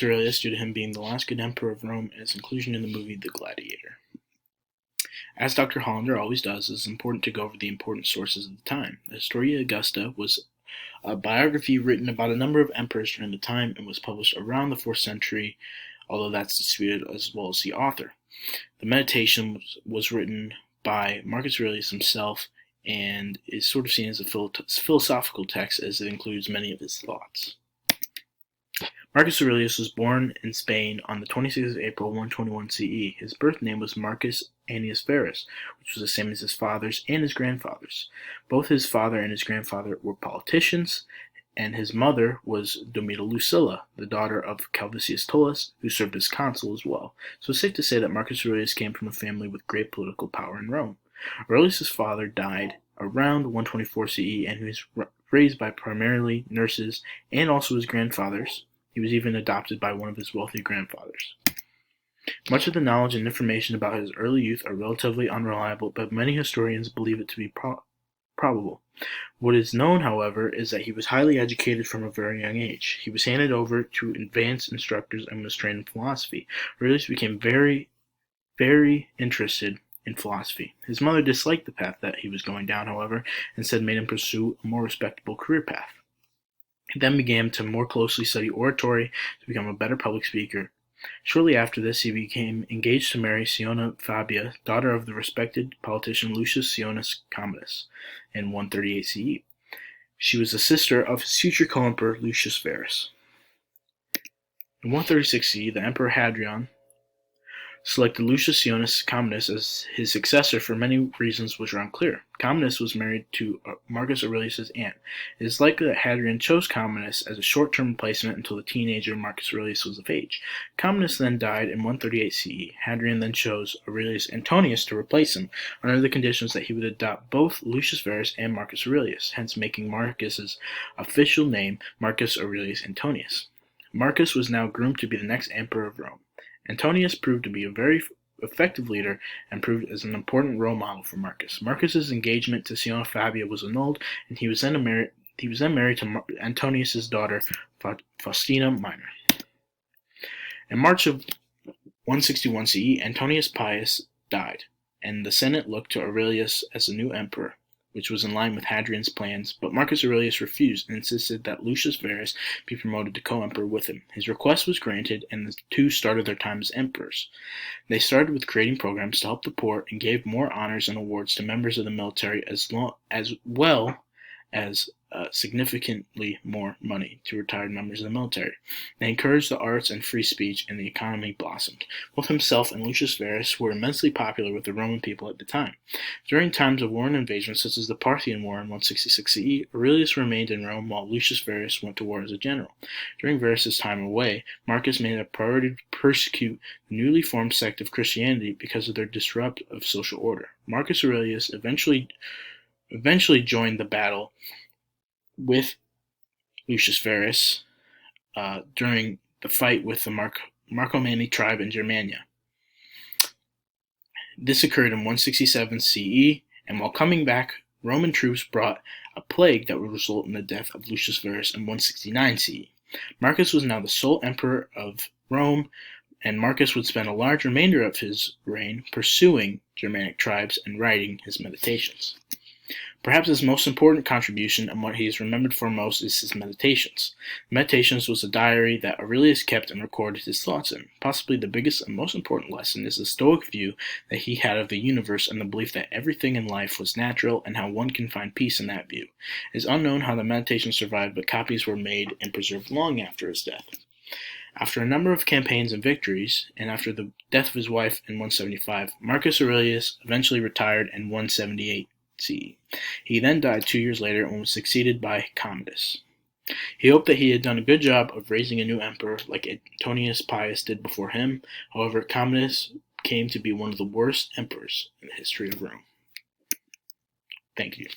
Aurelius due to him being the last good emperor of Rome and his inclusion in the movie The Gladiator. As Dr. Hollander always does, it is important to go over the important sources of the time. The Historia Augusta was a biography written about a number of emperors during the time and was published around the 4th century, although that's disputed as well as the author. The Meditation was written by Marcus Aurelius himself and is sort of seen as a philosophical text as it includes many of his thoughts. Marcus Aurelius was born in Spain on the 26th of April 121 CE. His birth name was Marcus Annius Verus, which was the same as his father's and his grandfather's. Both his father and his grandfather were politicians, and his mother was Domita Lucilla, the daughter of Calvisius Tullus, who served as consul as well. So it's safe to say that Marcus Aurelius came from a family with great political power in Rome. Aurelius' father died around 124 CE, and he was raised by primarily nurses and also his grandfathers. He was even adopted by one of his wealthy grandfathers. Much of the knowledge and information about his early youth are relatively unreliable, but many historians believe it to be probable. What is known, however, is that he was highly educated from a very young age. He was handed over to advanced instructors and was trained in philosophy. Aurelius became very, very interested in philosophy. His mother disliked the path that he was going down, however, and instead made him pursue a more respectable career path. He then began to more closely study oratory to become a better public speaker. Shortly after this, he became engaged to marry Siona Fabia, daughter of the respected politician Lucius Sionas Commodus, in 138 CE. She was the sister of his future co-emperor Lucius Verus. In 136 CE, the Emperor Hadrian selected Lucius Sionas Commodus as his successor for many reasons which are unclear. Commodus was married to Marcus Aurelius' aunt. It is likely that Hadrian chose Commodus as a short-term replacement until the teenager Marcus Aurelius was of age. Commodus then died in 138 CE. Hadrian then chose Aurelius Antonius to replace him, under the conditions that he would adopt both Lucius Verus and Marcus Aurelius, hence making Marcus's official name Marcus Aurelius Antonius. Marcus was now groomed to be the next emperor of Rome. Antonius proved to be a very effective leader and proved as an important role model for Marcus. Marcus's engagement to Siona Fabia was annulled, and he was then married to Antonius's daughter Faustina Minor. In March of 161 CE, Antonius Pius died, and the Senate looked to Aurelius as the new emperor, which was in line with Hadrian's plans, but Marcus Aurelius refused and insisted that Lucius Verus be promoted to co-emperor with him. His request was granted, and the two started their time as emperors. They started with creating programs to help the poor and gave more honors and awards to members of the military as well as significantly more money to retired members of the military. They encouraged the arts and free speech, and the economy blossomed. Both himself and Lucius Verus were immensely popular with the Roman people at the time. During times of war and invasion, such as the Parthian War in 166 CE, Aurelius remained in Rome while Lucius Verus went to war as a general. During Verus's time away, Marcus made it a priority to persecute the newly formed sect of Christianity because of their disrupt of social order. Marcus Aurelius eventually joined the battle with Lucius Verus during the fight with the Marcomanni tribe in Germania. This occurred in 167 CE, and while coming back, Roman troops brought a plague that would result in the death of Lucius Verus in 169 CE. Marcus was now the sole emperor of Rome, and Marcus would spend a large remainder of his reign pursuing Germanic tribes and writing his Meditations. Perhaps his most important contribution and what he is remembered for most is his Meditations. Meditations was a diary that Aurelius kept and recorded his thoughts in. Possibly the biggest and most important lesson is the Stoic view that he had of the universe and the belief that everything in life was natural and how one can find peace in that view. It is unknown how the Meditations survived, but copies were made and preserved long after his death. After a number of campaigns and victories, and after the death of his wife in 175, Marcus Aurelius eventually retired in 178 CE. He then died 2 years later and was succeeded by Commodus. He hoped that he had done a good job of raising a new emperor like Antonius Pius did before him. However, Commodus came to be one of the worst emperors in the history of Rome. Thank you.